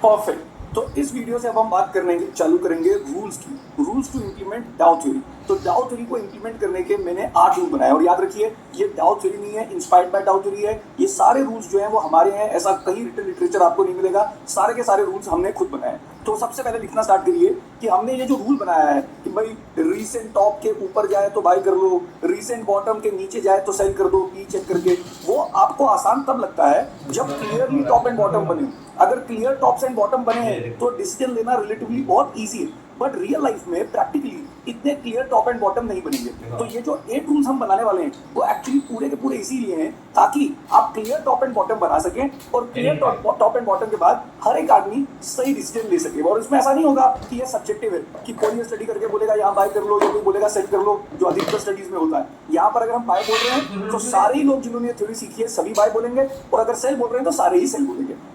Perfect. तो इस video से अब हम बात करने चालू करेंगे रूल्स की, rules to implement Dow theory. तो डाउ थ्योरी को इम्प्लीमेंट करने के मैंने 8 रूल बनाए और याद रखिए ये डाउ थ्योरी नहीं है, इंस्पायर्ड बाय डाउ थ्योरी है। ये सारे रूल्स जो हैं वो हमारे हैं, ऐसा कहीं रिटन लिटरेचर आपको नहीं मिलेगा। सारे के सारे रूल्स हमने खुद बनाए। तो सबसे पहले लिखना स्टार्ट करिए कि हमने ये जो रूल बनाया है कि भाई रीसेंट टॉप के ऊपर जाए तो बाय कर लो, रीसेंट बॉटम के नीचे जाए तो सेल कर दो, पी चेक करके। वो आपको आसान तब लगता है जब क्लियरली टॉप एंड बॉटम बने। अगर क्लियर टॉप्स एंड बॉटम बने हैं तो डिसीजन लेना रिलेटिवली बहुत ईजी है, बट रियल लाइफ में प्रैक्टिकली इतने क्लियर टॉप एंड बॉटम नहीं बनेंगे। तो ये जो 8 रूल्स हम बनाने वाले हैं वो एक्चुअली पूरे के पूरे इसीलिए हैं ताकि आप क्लियर टॉप एंड बॉटम बना सकें और क्लियर टॉप एंड बॉटम के बाद हर एक आदमी सही डिसीजन ले सके। और इसमें ऐसा नहीं होगा कि ये सब्जेक्टिव है कि कोई ये स्टडी करके बोलेगा यहाँ बाय कर लो या कोई बोलेगा सेल कर लो, जो अधिकतर स्टडीज में होता है। यहाँ पर अगर हम बाय बोल रहे हैं तो सारे ही लोग जिन्होंने थ्योरी सीखी है सभी बाय बोलेंगे, और अगर सेल बोल रहे हैं तो सारे ही सेल बोलेंगे।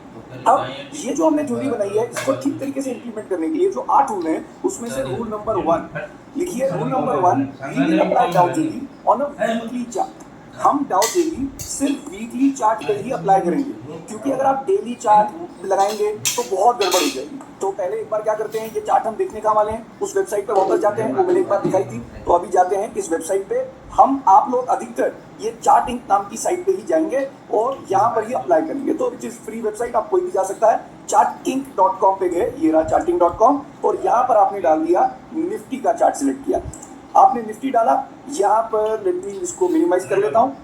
अब ये जो हमने थ्योरी बनाई है इसको ठीक तरीके से इंप्लीमेंट करने के लिए जो 8 रूल हैं उसमें से रूल नंबर 1 लिखिए। Rule number 1, we will apply Dow theory on a weekly chart. हम डाउ थ्योरी सिर्फ वीकली चार्ट पर ही अप्लाई करेंगे, क्योंकि अगर आप डेली चार्ट लगाएंगे तो बहुत गड़बड़ हो जाएगी। तो पहले एक बार क्या करते हैं, ये चार्ट हम देखने काम वाले हैं, उस वेबसाइट पर वापस जाते हैं, वो मैंने एक बार दिखाई थी। तो अभी जाते हैं इस वेबसाइट पे, हम आप लोग अधिकतर ये चार्ट इंक नाम की साइट पे ही जाएंगे और यहाँ पर ही अप्लाई करेंगे। तो विच इज फ्री वेबसाइट, आप कोई भी जा सकता है। charting.com पे गए, ये रहा charting.com, और यहाँ पर आपने डाल दिया निफ्टी का चार्ट सिलेक्ट किया। आपने निफ्टी डाला, यहाँ पर लेट मी इसको मिनिमाइज कर लेता हूँ।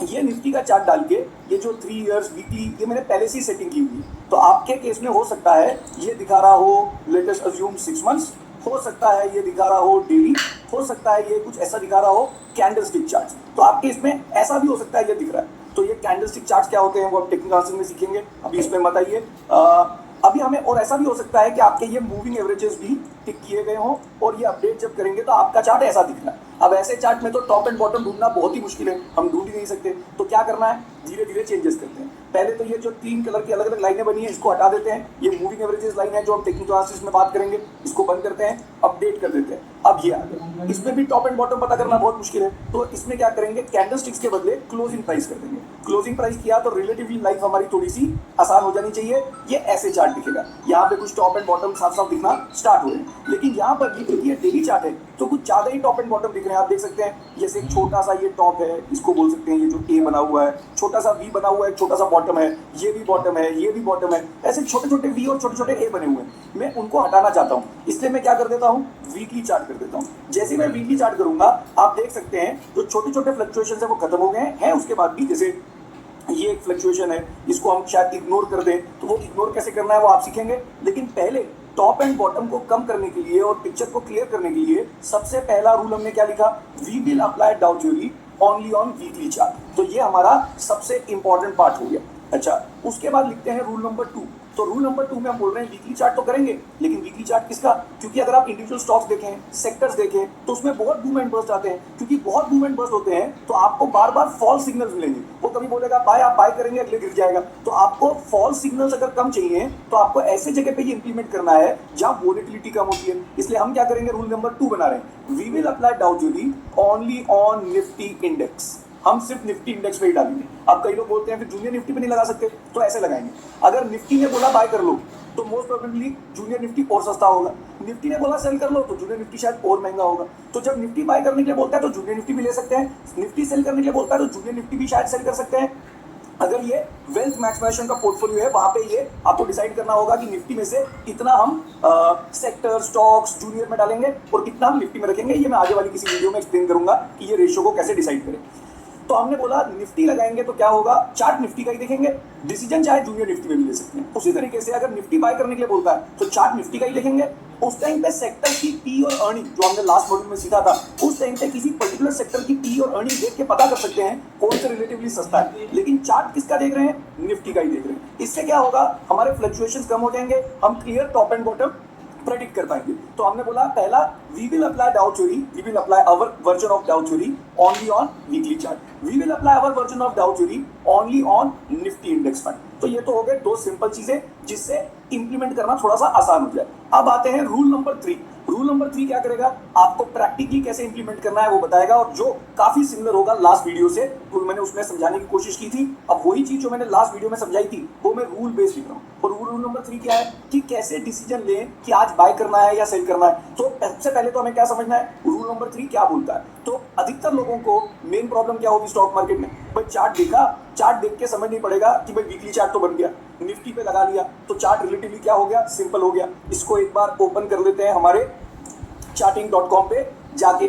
ये निफ्टी का चार्ट डाल के ये जो 3 इयर्स वीकली ये मैंने पहले से ही सेटिंग की हुई है। तो आपके केस में हो सकता है ये दिखा रहा हो लेटेस्ट अज्यूम 6 मंथ्स, हो सकता है ये दिखा रहा हो डेली, हो सकता है ये कुछ ऐसा दिखा रहा हो कैंडलस्टिक चार्ट। तो आपके इसमें ऐसा भी हो सकता है ये दिख रहा है। तो ये कैंडलस्टिक चार्ट क्या होते हैं वो आप टेक्निकल क्लासेस में सीखेंगे, अभी इसमें मत आइए। अभी हमें, और ऐसा भी हो सकता है कि आपके ये मूविंग एवरेजेस भी टिक किए गए हों और ये अपडेट जब करेंगे तो आपका चार्ट ऐसा दिख रहा है। अब ऐसे चार्ट में तो टॉप एंड बॉटम ढूंढना बहुत ही मुश्किल है, हम ढूंढ ही नहीं सकते। तो क्या करना है, धीरे धीरे चेंजेस करते हैं। पहले तो ये जो 3 कलर की अलग अलग लाइनें बनी है इसको हटा देते हैं। ये मूविंग एवरेजेस लाइन है जो हम टेक्निकल क्लासेस में बात करेंगे, इसको बंद करते हैं, अपडेट कर देते हैं। अब ये आ गया, इसमें भी टॉप एंड बॉटम पता करना बहुत मुश्किल है। तो इसमें क्या करेंगे, कैंडलस्टिक्स के बदले क्लोजिंग प्राइस कर देंगे। क्लोजिंग प्राइस किया तो रिलेटिवली लाइफ हमारी थोड़ी सी आसान हो जानी चाहिए। ये ऐसे चार्ट दिखेगा, यहाँ पे कुछ टॉप एंड बॉटम साफ साफ दिखना स्टार्ट हो रहे हैं। लेकिन यहाँ पर भी क्योंकि ये डेली चार्ट है तो कुछ ज्यादा ही टॉप एंड बॉटम दिख रहे हैं। आप देख सकते हैं जैसे एक छोटा सा ये टॉप है, इसको बोल सकते हैं ये जो ए बना हुआ है, छोटा सा वी बना हुआ है, छोटा सा बॉटम है, ये भी बॉटम है, ये भी बॉटम है। ऐसे छोटे छोटे वी और छोटे छोटे ए बने हुए हैं, मैं उनको हटाना चाहता हूँ। इसलिए मैं क्या कर देता हूँ, वीकली चार्ट कर देता हूँ। जैसे मैं वीकली चार्ट करूंगा आप देख सकते हैं जो छोटे छोटे फ्लक्चुएशन है वो खत्म हो गए हैं। उसके बाद भी जैसे ये एक फ्लक्चुएशन है, इसको हम शायद इग्नोर कर दें, तो वो इग्नोर कैसे करना है वो आप सीखेंगे। लेकिन पहले टॉप एंड बॉटम को कम करने के लिए और पिक्चर को क्लियर करने के लिए सबसे पहला रूल हमने क्या लिखा, we will apply Dow theory only on weekly chart. तो ये हमारा सबसे इंपॉर्टेंट पार्ट हो गया। अच्छा, उसके बाद लिखते हैं रूल नंबर 2। तो रूल नंबर 2 में हम बोल रहे हैं वीकली चार्ट तो करेंगे, लेकिन वीकली चार्ट किसका, क्योंकि अगर आप इंडिविजुअल स्टॉक्स देखें, सेक्टर्स देखें, तो उसमें बहुत बूम एंड बस्ट आते हैं। क्योंकि बहुत बूम एंड बस्ट होते हैं तो आपको बार बार फॉल्स सिग्नल्स मिलेंगे। वो कभी बोलेगा बाय, आप बाय करेंगे अगले गिर जाएगा। तो आपको फॉल्स सिग्नल्स अगर कम चाहिए तो आपको ऐसे जगह पे ये इंप्लीमेंट करना है जहां वोलेटिलिटी कम होती है। इसलिए हम क्या करेंगे, रूल नंबर 2 बना रहे हैं, we will apply Dow theory only on Nifty index. हम सिर्फ निफ्टी इंडेक्स पे ही डालेंगे। अब कई लोग बोलते हैं फिर जूनियर निफ्टी पे नहीं लगा सकते, तो ऐसे लगाएंगे। अगर निफ्टी ने बोला बाय कर लो तो मोस्ट प्रोबेबली जूनियर निफ्टी और सस्ता होगा। निफ्टी ने बोला सेल कर लो तो जूनियर निफ्टी शायद और महंगा होगा। तो जब निफ्टी बाय करने के लिए बोलता है तो जूनियर निफ्टी भी ले सकते हैं, निफ्टी सेल करने के लिए बोलता है तो जूनियर निफ्टी भी शायद सेल कर सकते हैं। अगर ये वेल्थ मैक्सिमाइजेशन का पोर्टफोलियो है वहां पे ये आपको डिसाइड करना होगा कि निफ्टी में से कितना हम सेक्टर स्टॉक्स जूनियर में डालेंगे और कितना हम निफ्टी में रखेंगे। ये मैं आगे वाली किसी वीडियो में एक्सप्लेन करूंगा कि ये रेशियो को कैसे डिसाइड करें। तो हमने बोला निफ्टी लगाएंगे तो क्या होगा, चार्ट निफ्टी का ही देखेंगे, डिसीजन चाहे जूनियर निफ्टी में भी ले सकते हैं। उसी तरीके से अगर निफ्टी बाय करने के लिए बोलता है तो चार्ट निफ्टी का ही देखेंगे। उस टाइम पे सेक्टर की पी और अर्निंग जो हमने लास्ट मॉड्यूल में सीखा था, उस टाइम पे किसी पर्टिकुलर सेक्टर की पी और अर्निंग देख के पता कर सकते हैं कौन से रिलेटिवली सस्ता है। लेकिन चार्ट किसका देख रहे हैं, निफ्टी का ही देख रहे हैं। इससे क्या होगा, हमारे फ्लक्चुएशंस कम हो जाएंगे, हम clear top and bottom predict कर पाएंगे। तो हमने बोला पहला, we will apply Dow theory, we will apply our version of Dow theory only on weekly chart. We will apply our version of Dow theory only on Nifty index fund. तो ये तो हो गए 2 सिंपल चीजें जिससे implement करना थोड़ा सा आसान हो जाए। अब आते हैं रूल नंबर 3। रूल नंबर 3 क्या करेगा, आपको प्रैक्टिकली कैसे इंप्लीमेंट करना है वो बताएगा, और जो काफी सिमिलर होगा लास्ट वीडियो से, तो मैंने उसमें समझाने की कोशिश की थी। अब वही चीज जो मैंने लास्ट वीडियो में समझाई थी वो मैं रूल बेस्ड लिख रहा हूँ। और रूल नंबर 3 क्या है कि कैसे डिसीजन लें कि आज बाय करना है या सेल करना है। तो सबसे पहले तो हमें क्या समझना है, रूल नंबर 3 क्या बोलता है। तो अधिकतर लोगों को मेन प्रॉब्लम क्या होगी स्टॉक मार्केट में, भाई चार्ट देखा, चार्ट देख के समझ नहीं पड़ेगा कि भाई वीकली चार्ट तो बन गया, निफ्टी पे लगा लिया तो चार्ट रिलेटिवली क्या हो गया, सिंपल हो गया। इसको एक बार ओपन कर लेते हैं हमारे charting.com पे जाके।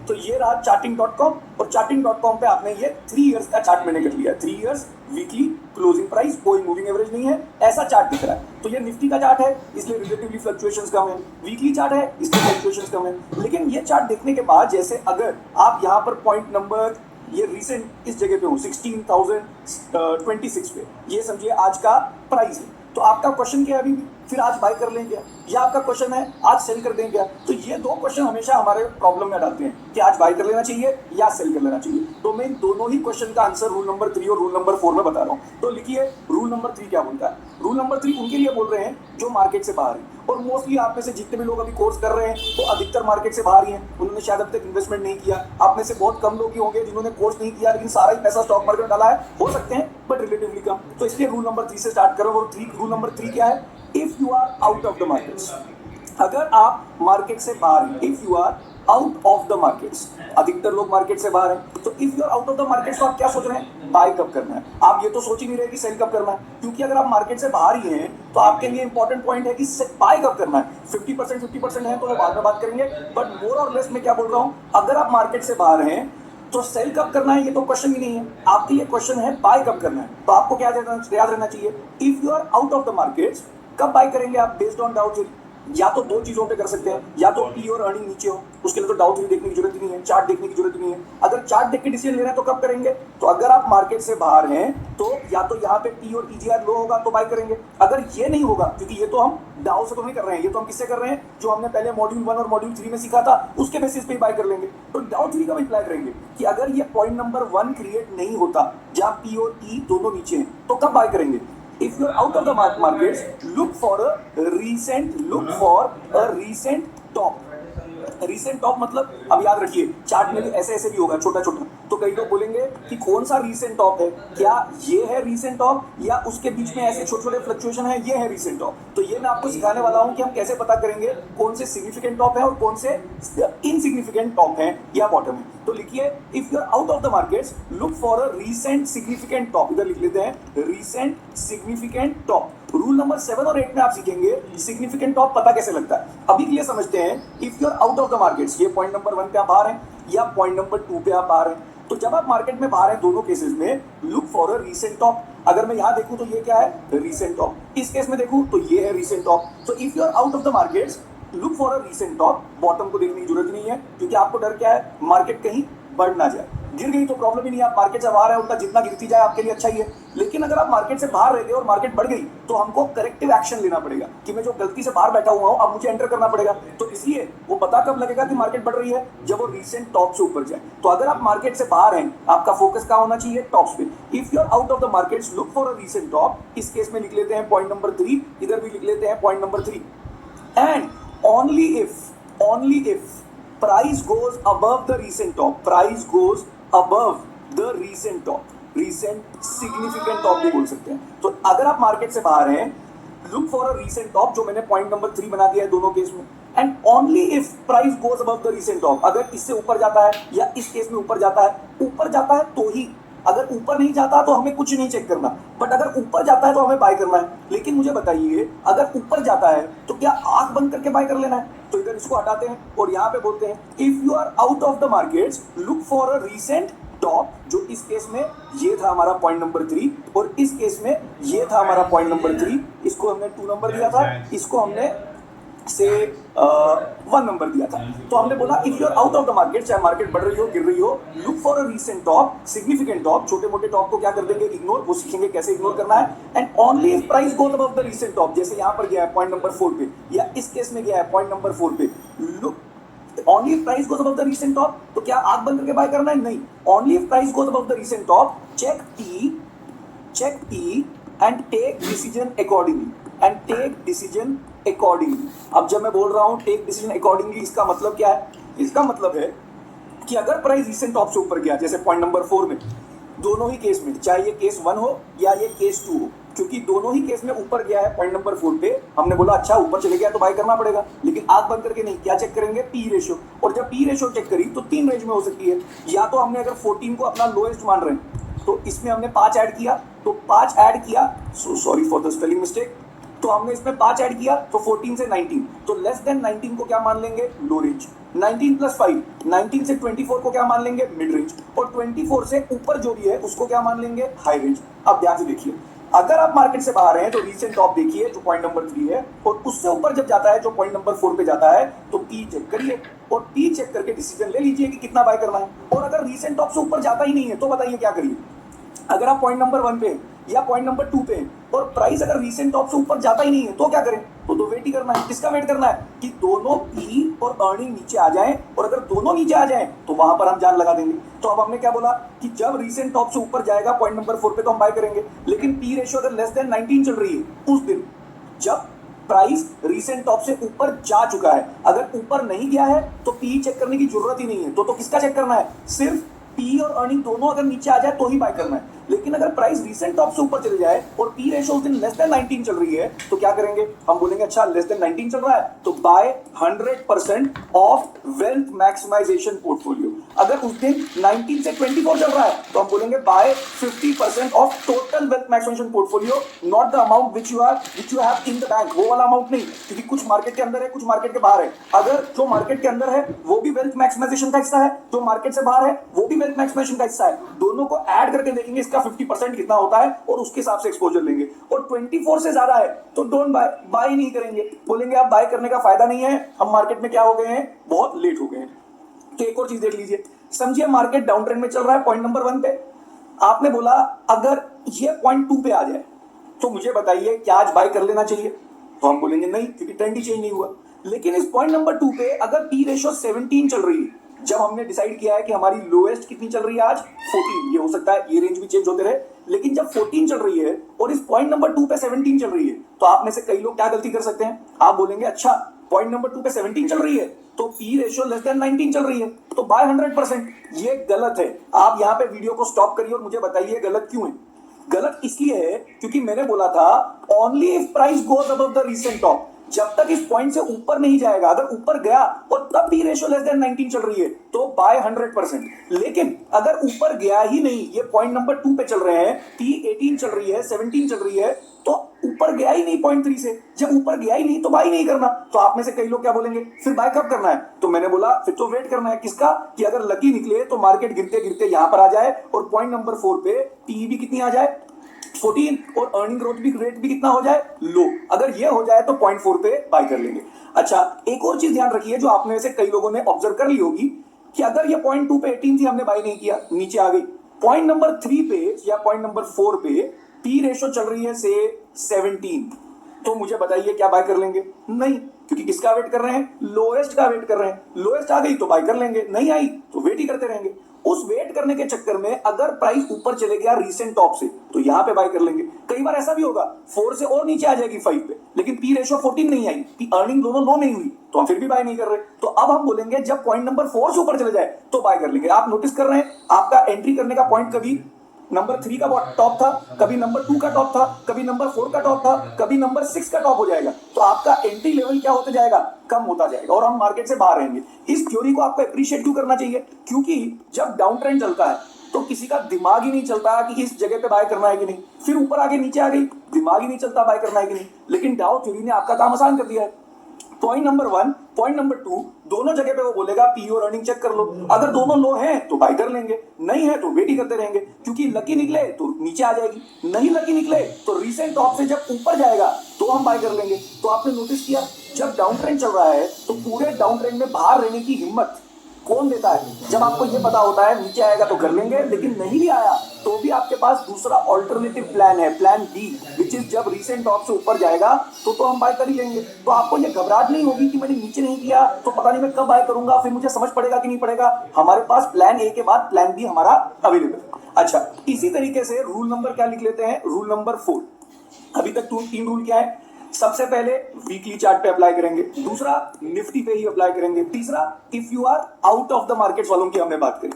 तो ये रहा charting.com, और charting.com पे आपने ये 3 इयर्स का चार्ट मैंने कर लिया, 3 इयर्स वीकली क्लोजिंग प्राइस, कोई मूविंग एवरेज नहीं है, ऐसा चार्ट दिख रहा है। तो ये निफ्टी का चार्ट है इसलिए रिलेटिवली फ्लक्चुएशंस कम है, वीकली चार्ट है इसलिए फ्लक्चुएशंस कम है। लेकिन ये चार्ट देखने के बाद जैसे अगर आप यहाँ पर पॉइंट नंबर ये रिसेंट इस जगह पे हो 16,026 पे, ये समझिए आज का प्राइस है, तो आपका क्वेश्चन क्या है अभी फिर आज बाय कर लें क्या, या आपका क्वेश्चन है आज सेल कर दें क्या। तो ये दो क्वेश्चन हमेशा हमारे प्रॉब्लम में डालते हैं कि आज बाय कर लेना चाहिए या सेल कर लेना चाहिए। तो मैं इन दोनों ही क्वेश्चन का आंसर रूल नंबर 3 और रूल नंबर 4 में बता रहा हूँ। तो लिखिए रूल नंबर 3 क्या बोलता है। रूल नंबर 3 उनके लिए बोल रहे हैं जो मार्केट से बाहर है, और मोस्टली आप में से जितने भी लोग अभी कोर्स कर रहे हैं तो अधिकतर मार्केट से बाहर ही हैं, उन्होंने शायद अब तक इन्वेस्टमेंट नहीं किया। आप में से बहुत कम लोग ही होंगे जिन्होंने कोर्स नहीं किया लेकिन सारा ही पैसा स्टॉक मार्केट में डाला है, हो सकते हैं बट रिलेटिवली कम। तो इसलिए रूल नंबर 3 से स्टार्ट करो। और रूल नंबर 3 क्या है, if you are out of the markets, अगर आप मार्केट से बाहर हैं, if you are out of the markets, अधिकतर लोग मार्केट से बाहर हैं, तो if you are out of the markets तो आप क्या सोच रहे हैं, बाय कब करना है। आप ये तो सोच ही नहीं रहे कि सेल कब करना है, क्योंकि अगर आप मार्केट से बाहर ही हैं तो आपके लिए इंपॉर्टेंट पॉइंट है कि बाय कब करना है। 50% है तो वो बाद में बात करेंगे, बट मोर और लेस मैं क्या बोल रहा हूँ, अगर आप मार्केट से बाहर हैं तो सेल कब करना है ये तो क्वेश्चन ही नहीं है, आपके लिए क्वेश्चन है बाय कब करना है। तो आपको क्या याद रहना चाहिए, if you are out of the markets, कब बाय करेंगे आप, बेस्ड ऑन डाउ थ्योरी। या तो दो चीजों पे कर सकते हैं, या तो पी और अर्निंग नीचे हो, उसके लिए तो डाउ थ्योरी देखने की जरूरत नहीं है, चार्ट देखने की जरूरत नहीं है। अगर चार्ट देख के डिसीजन ले रहे हैं तो कब करेंगे, तो अगर आप मार्केट से बाहर हैं तो या तो यहाँ पे पी और ईजीआर लो होगा तो बाय करेंगे। अगर ये नहीं होगा, क्योंकि ये तो हम डाउ से तो नहीं कर रहे हैं, ये तो हम किससे कर रहे हैं, जो हमने पहले मॉड्यूल 1 और मॉड्यूल 3 में सीखा था उसके बेसिस पे बाय कर लेंगे। तो डाउ थ्योरी का अप्लाई करेंगे कि अगर ये पॉइंट नंबर 1 क्रिएट नहीं होता जहाँ पी और ई दोनों नीचे हैं तो कब बाय करेंगे। If you're out of the markets, look for a recent top. Recent top मतलब अब याद रखिए चार्ट में भी ऐसे ऐसे भी होगा छोटा छोटा, तो कई लोग बोलेंगे कि कौन सा रीसेंट टॉप है, क्या ये है रीसेंट टॉप या उसके बीच में ऐसे छोटे छोटे फ्लक्चुएशन है, ये है रीसेंट टॉप। तो ये मैं आपको सिखाने वाला हूं कि हम कैसे पता करेंगे कौन से सिग्निफिकेंट टॉप है और कौन से इनसिग्निफिकेंट टॉप है या बॉटम है। तो लिखिए if you are out of the markets look for a recent significant top, इधर लिख लेते हैं recent significant top. Rule number 7 और 8 में आप सीखेंगे सिग्निफिकेंट टॉप पता कैसे लगता है। अभी के लिए समझते हैं if you are out of the markets, ये पॉइंट नंबर 1 पे आप बाहर हैं या पॉइंट नंबर 2 पे आप बाहर हैं। तो जब आप मार्केट में बाहर हैं दोनों केसेस में look for a recent top. अगर मैं यहाँ देखूं तो ये क्या है, रीसेंट टॉप। इस केस में देखूं तो ये है रीसेंट टॉप। तो if you are out of the markets look for a recent top. Bottom को देखने की जरूरत नहीं है क्योंकि आपको डर क्या है, मार्केट कहीं बढ़ ना जाए। गिर गई तो प्रॉब्लम ही नहीं है, आप मार्केट से बाहर है, उनका जितना गिरती जाए आपके लिए अच्छा ही है। लेकिन अगर आप मार्केट से बाहर रह गए और मार्केट बढ़ गई तो हमको करेक्टिव एक्शन लेना पड़ेगा कि मैं जो गलती से बाहर बैठा हुआ हूं अब मुझे एंटर करना पड़ेगा। तो इसलिए वो पता कब लगेगा कि मार्केट बढ़ रही है, जब वो रीसेंट टॉप से ऊपर जाए। तो अगर आप मार्केट से बाहर हैं आपका फोकस कहाँ होना चाहिए, टॉप्स पे। If you are out of the markets look for a recent top. इस केस में लिख लेते हैं पॉइंट नंबर 3, इधर भी लिख लेते हैं point number 3। And only if price goes above the recent top, price goes above the recent top, recent significant top भी बोल सकते हैं। तो अगर आप मार्केट से बाहर हैं look for a recent top, जो मैंने पॉइंट नंबर 3 बना दिया है दोनों केस में। And only if price goes above the recent top, अगर इससे ऊपर जाता है या इस केस में ऊपर जाता है तो ही। अगर ऊपर नहीं जाता तो हमें कुछ नहीं चेक करना, बट अगर ऊपर जाता है तो हमें बाय करना है। लेकिन मुझे बताइए अगर ऊपर जाता है तो क्या आंख बंद करके बाय कर लेना है। तो इधर इसको हटाते हैं और यहाँ पे बोलते हैं if you are out of the markets look for a recent top, जो इस केस में ये था हमारा पॉइंट नंबर 3 और इस केस में ये था हमारा पॉइंट नंबर 3। इसको हमने 2 नंबर दिया था, इसको हमने से 1 नंबर दिया था। तो हमने बोला if you are out of the market, चाहे मार्केट बढ़ रही हो गिर रही हो, look for a recent top, significant top. छोटे मोटे टॉप को क्या कर देंगे, इग्नोर, वो सीखेंगे कैसे इग्नोर करना है। And only if price goes above the recent top, जैसे यहाँ पर गया है पॉइंट नंबर 4 पे या इस केस में गया है पॉइंट नंबर 4 पे, look only if price goes above the recent top. तो क्या आंख बंद करके बाय करना है, नहीं। Only if price goes above the recent top check P and take decision accordingly, and take decision accordingly. अब जब मैं बोल रहा हूं टेक डिसीजन अकॉर्डिंगली, इसका मतलब क्या है? इसका मतलब है कि अगर प्राइस रिसेंट टॉप से ऊपर गया, जैसे पॉइंट नंबर 4 में, दोनों ही केस में, चाहे ये केस 1 हो या ये केस 2 हो, क्योंकि दोनों ही केस में ऊपर गया है पॉइंट नंबर 4 पे, हमने बोला अच्छा ऊपर चले गया तो बाय करना पड़ेगा, लेकिन आंख बंद करके नहीं, क्या चेक करेंगे? P ratio. और जब पी रेशियो चेक करी तो 3 रेंज में हो सकती है। या तो हमने अगर 14 को अपना लोएस्ट मान रहे हैं तो इसमें हमने 5 ऐड किया, तो 5 ऐड किया, sorry for the spelling mistake, तो हमने इसमें 5 ऐड किया तो 14 से 19, तो लेस देन 19 को क्या मान लेंगे? लो रेंज। 19 प्लस 5, 19 से 24 को क्या मान लेंगे? Mid range. और 24 से ऊपर जो भी है उसको क्या मान लेंगे? High range. अब ध्यान से देखिए, अगर आप मार्केट से बाहर हैं तो रीसेंट टॉप देखिए जो पॉइंट नंबर 3 है, और उससे ऊपर जब जाता है जो पॉइंट नंबर 4 पे जाता है तो पी चेक करिए, और पी चेक करके डिसीजन ले लीजिए कि कितना बाय करना है। और अगर रीसेंट टॉप से ऊपर जाता ही नहीं है तो बताइए क्या करिए? अगर आप पॉइंट नंबर 1 पे या पॉइंट नंबर 2 पे और प्राइस अगर रीसेंट टॉप से ऊपर जाता ही नहीं है तो क्या करें? तो वेट ही करना है। किसका वेट करना है? कि दोनों पी और अर्निंग नीचे आ जाएं, और अगर दोनों नीचे आ जाएं तो वहां पर हम जान लगा देंगे। तो अब हमने क्या बोला कि जब रीसेंट टॉप से ऊपर जाएगा पॉइंट नंबर 4 पे तो हम बाय करेंगे, लेकिन पी रेशियो अगर लेस देन 19 चल रही है उस दिन, जब प्राइस रीसेंट टॉप से ऊपर जा चुका है, अगर ऊपर नहीं गया है तो पी चेक करने की जरूरत ही नहीं है। तो किसका चेक करना है? सिर्फ पी और अर्निंग दोनों अगर नीचे आ जाए तो ही बाय करना है। लेकिन अगर प्राइस रीसेंट टॉप से ऊपर चले जाए और पी रेशियो उस दिन लेस देन 19 चल रही है तो क्या करेंगे? हम बोलेंगे अच्छा लेस देन 19 चल रहा है तो buy 100% of wealth maximisation portfolio. अगर उस दिन 19 से 24 चल रहा है तो हम बोलेंगे buy 50% of total wealth maximisation portfolio, not the amount which you have in the bank. वो वाला अमाउंट नहीं, क्योंकि कुछ मार्केट के अंदर है कुछ मार्केट के बाहर है। अगर जो मार्केट के अंदर है वो भी वेल्थ मैक्सिमाइजेशन का हिस्सा है, जो मार्केट से बाहर है वो भी वेल्थ मैक्सिमाइजेशन का हिस्सा है, दोनों को ऐड करके देखेंगे इसका 50% कितना होता है और उसके हिसाब से एक्सपोजर लेंगे। और 24 से ज्यादा है तो डोंट बाय नहीं करेंगे, बोलेंगे आप बाय करने का फायदा नहीं है, हम मार्केट में क्या हो गए हैं? बहुत लेट हो गए हैं। तो एक और चीज देख लीजिए, समझिए मार्केट डाउन ट्रेंड में चल रहा है पॉइंट नंबर 1 पे, आपने बोला अगर ये पॉइंट 2 पे आ जाए तो मुझे बताइए क्या आज बाय कर लेना चाहिए? तो हम बोलेंगे नहीं, क्योंकि ट्रेंड ही चेंज नहीं हुआ। लेकिन इस पॉइंट नंबर 2 पे अगर पी रेशियो 17 चल रही है, जब हमने डिसाइड किया है कि हमारी लोएस्ट कितनी चल रही है आज? 14। ये हो सकता है ये रेंज भी चेंज होते रहे, लेकिन जब 14 चल रही है और इस पॉइंट नंबर 2 पे 17 चल रही है तो आप में से कई लोग क्या गलती कर सकते हैं? आप बोलेंगे अच्छा पॉइंट नंबर 2 पे 17 चल रही है तो पी रेशियो लेस देन 19 चल रही है तो बाय 100%। ये गलत है। आप यहां पे वीडियो को स्टॉप करिए और मुझे बताइए गलत क्यों है। गलत इसलिए है क्योंकि मैंने बोला था only if price goes above the recent top, जब तक इस पॉइंट से ऊपर नहीं जाएगा, अगर ऊपर गया और तब भी रेशियो लेस देन 19 चल रही है तो बाय 100%। लेकिन अगर ऊपर गया ही नहीं, ये पॉइंट नंबर 2 पे चल रहे हैं, पी 18 चल रही है, 17 चल रही है, तो ऊपर गया ही नहीं पॉइंट 3 से, जब ऊपर गया ही नहीं तो बाय नहीं करना। तो आप में से कई लोग क्या बोलेंगे फिर बाय कब करना है? तो मैंने बोला फिर तो वेट करना है। किसका? कि अगर लकी निकले तो मार्केट गिरते गिरते यहां पर आ जाए और पॉइंट नंबर 4 पे पी भी कितनी आ जाए? 14, और अर्निंग ग्रोथ भी रेट भी कितना हो जाए? लो। अगर ये हो जाए तो पॉइंट 4 पे बाय कर लेंगे। अच्छा, एक और चीज ध्यान रखिए जो आप में से कई लोगों ने ऑब्जर्व कर ली होगी कि अगर ये पॉइंट 2 पे 18 थी, हमने बाय नहीं किया, नीचे आ गई, पॉइंट नंबर 3 पे या पॉइंट नंबर 4 पे पी रेशियो चल रही है से 17, तो मुझे बताइए क्या बाय कर लेंगे? नहीं, क्योंकि किसका वेट कर रहे हैं? लोएस्ट का वेट कर रहे हैं। लोएस्ट आ गई तो बाय कर लेंगे, नहीं आई तो वेट ही करते रहेंगे। उस वेट करने के चक्कर में अगर प्राइस ऊपर चले गया रीसेंट टॉप से तो यहां पे बाय कर लेंगे। कई बार ऐसा भी होगा 4 से और नीचे आ जाएगी 5 पे, लेकिन पी रेशियो 14 नहीं आई, पी अर्निंग दोनों लो नहीं हुई, तो हम फिर भी बाय नहीं कर रहे। तो अब हम बोलेंगे जब पॉइंट नंबर 4 से ऊपर चले जाए तो बाय कर लेंगे। आप नोटिस कर रहे हैं आपका एंट्री करने का पॉइंट कभी नंबर 3 का टॉप था, कभी नंबर 2 का टॉप था, कभी नंबर 4 का टॉप था, कभी नंबर 6 का टॉप हो जाएगा। तो आपका एंट्री लेवल क्या होता जाएगा? कम होता जाएगा और हम मार्केट से बाहर रहेंगे। इस थ्योरी को आपको अप्रिशिएट क्यों करना चाहिए? क्योंकि जब डाउन ट्रेंड चलता है तो किसी का दिमाग ही नहीं चलता कि इस जगह पे बाय करना है कि नहीं, फिर ऊपर आगे नीचे आ गई, दिमाग ही नहीं चलता बाय करना है कि नहीं। लेकिन डाउ थ्योरी ने आपका काम आसान कर दिया है। पॉइंट नंबर 1, पॉइंट नंबर 2, दोनों जगह पे वो बोलेगा पी और अर्निंग चेक कर लो। अगर दोनों लो हैं तो बाय कर लेंगे, नहीं है तो वेट ही करते रहेंगे, क्योंकि लकी निकले तो नीचे आ जाएगी, नहीं लकी निकले तो रीसेंट टॉप से जब ऊपर जाएगा तो हम बाय कर लेंगे। तो आपने नोटिस किया जब डाउन ट्रेंड चल रहा है तो पूरे डाउन ट्रेंड में बाहर रहने की हिम्मत कौन देता है? जब आपको ये पता होता है नीचे आएगा तो कर लेंगे, लेकिन नहीं भी आया तो भी आपके पास दूसरा ऑल्टरनेटिव प्लान है, प्लान बी, विच इज जब रीसेंट टॉप से ऊपर जाएगा तो हम बाय कर ही लेंगे। तो आपको ये घबराहट नहीं होगी कि मैंने नीचे नहीं किया तो पता नहीं मैं कब बाय करूंगा, फिर मुझे समझ पड़ेगा कि नहीं पड़ेगा। हमारे पास प्लान ए के बाद प्लान बी हमारा अवेलेबल। अच्छा, इसी तरीके से रूल नंबर क्या लिख लेते हैं? Rule number 4। अभी तक 3 रूल क्या है? सबसे पहले वीकली चार्ट पे अप्लाई करेंगे, दूसरा निफ्टी पे ही अप्लाई करेंगे, तीसरा if you are out of the market वालों की हमने बात करी।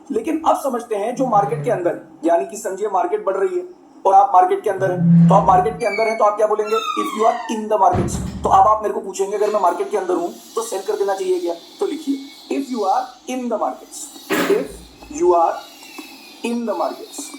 लेकिन अब समझते हैं जो मार्केट के अंदर, यानी कि समझिए मार्केट बढ़ रही है और आप मार्केट के अंदर हैं, तो आप मार्केट के अंदर हैं तो आप क्या बोलेंगे, if you are in the markets. तो अब आप मेरे को पूछेंगे अगर मैं मार्केट के अंदर हूं तो सेल कर देना चाहिए क्या, तो लिखिए if you are in the markets, if you are in the markets.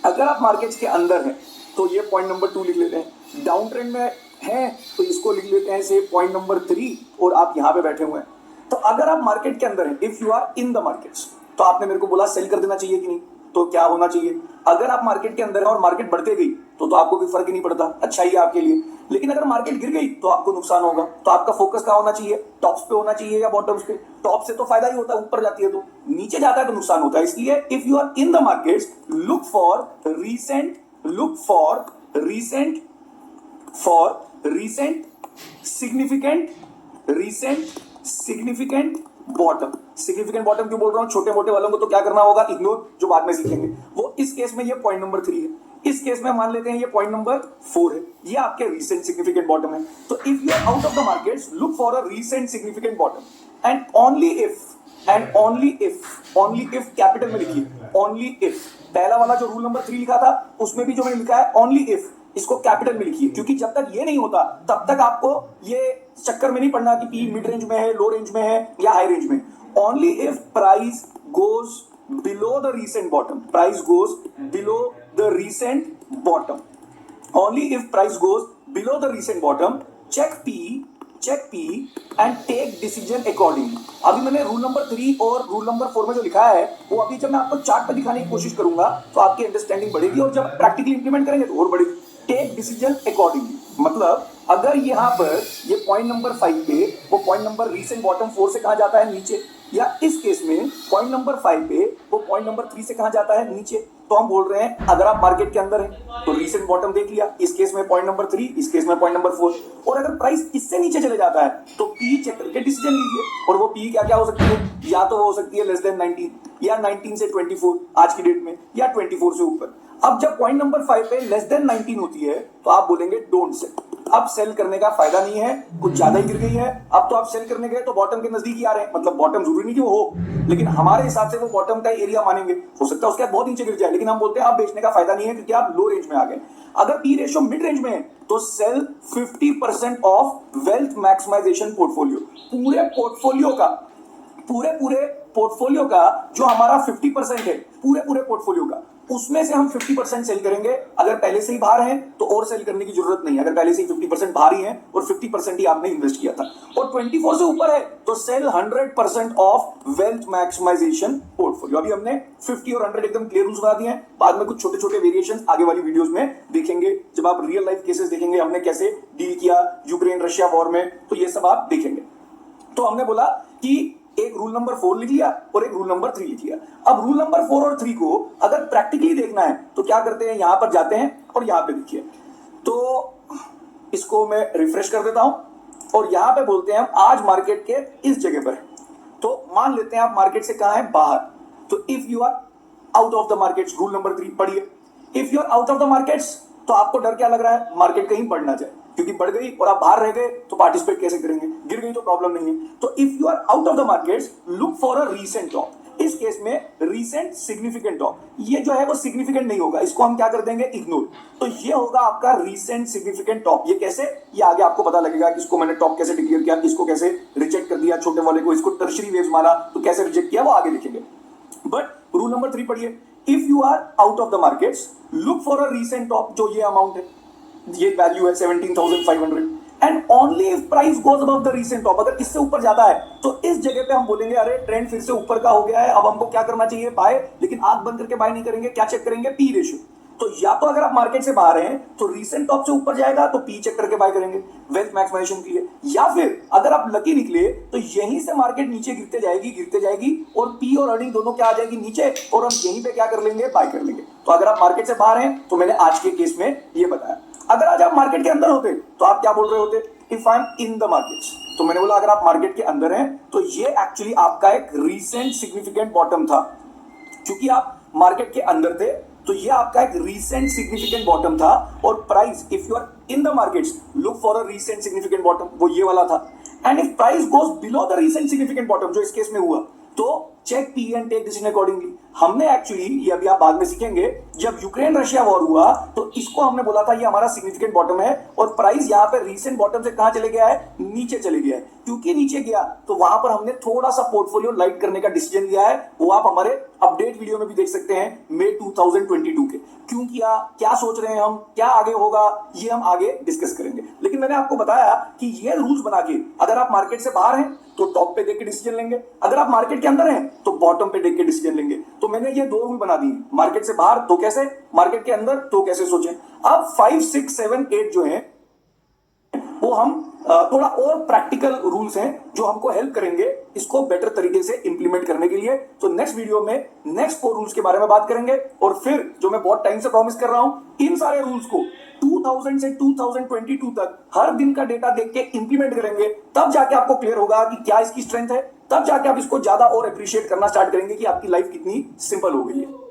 अगर आप मार्केट्स के अंदर हैं तो ये पॉइंट नंबर 2 लिख लेते हैं। डाउन ट्रेंड में हैं तो इसको लिख लेते हैं से पॉइंट नंबर 3, और आप यहां पे बैठे हुए हैं। तो अगर आप मार्केट के अंदर हैं, if you are in the markets, तो आपने मेरे को बोला सेल कर देना चाहिए कि नहीं, तो क्या होना चाहिए, अगर आप मार्केट के अंदर हैं और मार्केट बढ़ते गई तो आपको कोई फर्क ही नहीं पड़ता, अच्छा ही है आपके लिए। लेकिन अगर मार्केट गिर गई तो आपको नुकसान होगा। तो आपका फोकस कहाँ होना चाहिए, टॉप्स पे होना चाहिए या बॉटम्स पे। टॉप से तो फायदा ही होता है, ऊपर जाती है तो, नीचे जाता है तो नुकसान होता है। इसलिए if you are in the markets look for recent significant bottom. Significant bottom क्यों बोल रहा हूं, छोटे मोटे वालों को तो क्या करना होगा, इग्नोर, जो बाद में सीखेंगे। वो इस केस में ये पॉइंट नंबर 3 है, इस केस में मान लेते हैं ये पॉइंट नंबर 4 है, ये आपके रीसेंट सिग्निफिकेंट बॉटम है। तो if you are out of the markets look for a recent significant bottom and only if capital में लिखिए, ओनली इफ। पहला वाला जो रूल नंबर 3 लिखा था उसमें भी जो मैंने लिखा है ओनली इफ, इसको कैपिटल में लिखिए, क्योंकि जब तक ये नहीं होता तब तक आपको ये चक्कर में नहीं पड़ना कि पी मिड रेंज में है, लो रेंज में है या हाई रेंज में। Only if price goes below the recent bottom, price goes below the recent bottom, only if price goes below the recent bottom, check P and take decision accordingly. अभी मैंने rule number 3 और rule number 4 में जो लिखा है वो अभी जब मैं आपको चार्ट पर दिखाने की कोशिश करूंगा तो आपकी अंडरस्टैंडिंग बढ़ेगी, और जब प्रैक्टिकली इंप्लीमेंट करेंगे तो और बढ़ेगी। टेक डिसीजन अकॉर्डिंगली मतलब अगर यहां पर ये पॉइंट नंबर 5 पे वो पॉइंट नंबर रीसेंट बॉटम 4 से कहां जाता है, नीचे, या इस केस में पॉइंट नंबर 5 पे वो पॉइंट नंबर 3 से कहां जाता है, नीचे। तो हम बोल रहे हैं अगर आप मार्केट के अंदर हैं तो रीसेंट बॉटम देख लिया, इस केस में पॉइंट नंबर 3, इस केस में पॉइंट नंबर 4, और अगर प्राइस इससे नीचे चले जाता है तो पी चेक करके डिसीजन लीजिए। और वो पी क्या क्या हो सकती है, या तो वो हो सकती है लेस देन 19, या 19 से 24 आज की डेट में, या 24 से ऊपर। अब जब पॉइंट नंबर 5 पे लेस देन 19 होती है तो आप बोलेंगे डोंट सेल। अब सेल करने का फायदा नहीं है, कुछ ज्यादा ही गिर गई है, अब तो आप सेल करने गए तो बॉटम के नजदीक ही आ रहे हैं, मतलब बॉटम जरूरी नहीं कि वो हो, लेकिन हमारे हिसाब से वो बॉटम का एरिया मानेंगे। हो सकता है उसके बाद बहुत नीचे गिर जाए, लेकिन हम बोलते हैं आप बेचने का फायदा नहीं है क्योंकि आप लो रेंज में आ गए। अगर पी रेशियो मिड रेंज में है तो sell 50% of wealth maximisation portfolio. पूरे पोर्टफोलियो का जो हमारा 50% है, पूरे पोर्टफोलियो का, उसमें से हम 50% सेल करेंगे। अगर पहले से ही बाहर हैं तो और सेल करने की जरूरत नहीं है, अगर पहले से ही 50% बाहर ही हैं और 50% ही आपने इन्वेस्ट किया था। और 24 से ऊपर है तो sell 100% of wealth maximisation portfolio. अभी हमने 50 और 100 एकदम क्लियर रूल्स बना दिए हैं, बाद में कुछ छोटे छोटे वेरिएशन आगे वाली वीडियोस में देखेंगे, जब आप रियल लाइफ केसेस देखेंगे हमने कैसे डील किया यूक्रेन रशिया वॉर में, तो ये सब आप देखेंगे। तो हमने बोला कि एक रूल नंबर 4 लिख लिया और एक रूल नंबर 3 लिख लिया। अब रूल नंबर 4 और 3 को अगर प्रैक्टिकली देखना है तो क्या करते हैं, यहां पर जाते हैं और यहां पे देखिए, तो इसको मैं रिफ्रेश कर देता हूं और यहां पे बोलते हैं हम आज मार्केट के इस जगह पर। तो मान लेते हैं आप मार्केट से कहां है, बाहर। तो if you are out of the markets, rule number 3 पढ़िए। If you are out of the markets तो आपको डर क्या लग रहा है, मार्केट कहीं बढ़ ना जाए, क्योंकि बढ़ गई और आप बाहर रह गए तो पार्टिसिपेट कैसे करेंगे, गिर गई तो प्रॉब्लम नहीं है। तो if you are out of the markets look for a recent top. इस केस में रीसेंट सिग्निफिकेंट टॉप, ये जो है वो सिग्निफिकेंट नहीं होगा, इसको हम क्या कर देंगे, इग्नोर। तो ये होगा आपका रीसेंट सिग्निफिकेंट टॉप। ये कैसे, ये आगे आपको पता लगेगा कि इसको मैंने टॉप कैसे डिक्लेयर किया, इसको कैसे रिजेक्ट कर दिया, छोटे वाले को इसको टर्शरी वेव्स माना तो कैसे रिजेक्ट किया, वो आगे देखेंगे। बट रूल नंबर 3 पढ़िए, if you are out of the markets look for a recent top. जो ये अमाउंट है, ये वैल्यू है 17,500, and only if price goes above the recent top. अगर इससे ऊपर जाता है तो इस जगह पे हम बोलेंगे अरे ट्रेंड फिर से ऊपर का हो गया है, अब हमको क्या करना चाहिए, बाय। लेकिन आंख बंद करके बाय नहीं करेंगे, क्या चेक करेंगे, पी रेशियो। तो या तो अगर आप मार्केट से बाहर हैं तो रीसेंट टॉप से ऊपर जाएगा तो पी चेक करके बाय करेंगे वेल्थ मैक्सिमाइजेशन के लिए, या फिर अगर आप लकी निकले तो यहीं से मार्केट नीचे गिरते जाएगी और पी और अर्निंग दोनों क्या आ जाएगी, नीचे, और हम यहीं पे क्या कर लेंगे, बाय कर लेंगे। तो अगर आप मार्केट से बाहर हैं तो मैंने आज के केस में ये बताया। अगर आज आप मार्केट के अंदर होते तो आप क्या बोल रहे होते, if I am in the markets. तो मैंने बोला अगर आप मार्केट के अंदर हैं तो ये एक्चुअली आपका एक रीसेंट सिग्निफिकेंट बॉटम था, क्योंकि आप मार्केट के अंदर थे तो ये आपका एक रीसेंट सिग्निफिकेंट बॉटम था और price if you are in the markets look for a recent significant bottom, वो ये वाला था। And if price goes below the recent significant bottom, जो इस केस में हुआ, तो check P and take decision accordingly. हमने एक्चुअली, ये अभी आप बाद में सीखेंगे, जब यूक्रेन रशिया वॉर हुआ तो इसको हमने बोला था ये हमारा सिग्निफिकेंट बॉटम है और प्राइस यहाँ पे रीसेंट बॉटम से कहां चले गया है, नीचे चले गया है। क्योंकि नीचे गया तो वहां पर हमने थोड़ा सा पोर्टफोलियो लाइट करने का डिसीजन लिया है, वो आप हमारे अपडेट वीडियो में भी देख सकते हैं मई 2022 के। क्यों किया, क्या सोच रहे हैं हम, क्या आगे होगा, ये हम आगे डिस्कस करेंगे। लेकिन मैंने आपको बताया कि ये रूल्स बना के अगर आप मार्केट से बाहर हैं तो टॉप पे देख के डिसीजन लेंगे, अगर आप मार्केट के अंदर हैं तो बॉटम पे देख के डिसीजन लेंगे। तो मैंने ये दो रूल बना दिए, मार्केट से बाहर तो कैसे, मार्केट के अंदर तो कैसे सोचें। अब 5, 6, 7, 8 जो है वो हम थोड़ा और प्रैक्टिकल रूल्स हैं जो हमको हेल्प करेंगे इसको बेटर तरीके से इंप्लीमेंट करने के लिए। तो नेक्स्ट वीडियो में नेक्स्ट 4 रूल्स के बारे में बात करेंगे और फिर जो मैं बहुत टाइम से प्रॉमिस कर रहा हूं, इन सारे रूल्स को 2000 से 2022 तक हर दिन का डेटा देख के इंप्लीमेंट करेंगे। तब जाके आपको क्लियर होगा कि क्या इसकी स्ट्रेंथ है, तब जाके आप इसको ज्यादा और अप्रिशिएट करना स्टार्ट करेंगे कि आपकी लाइफ कितनी सिंपल हो गई है।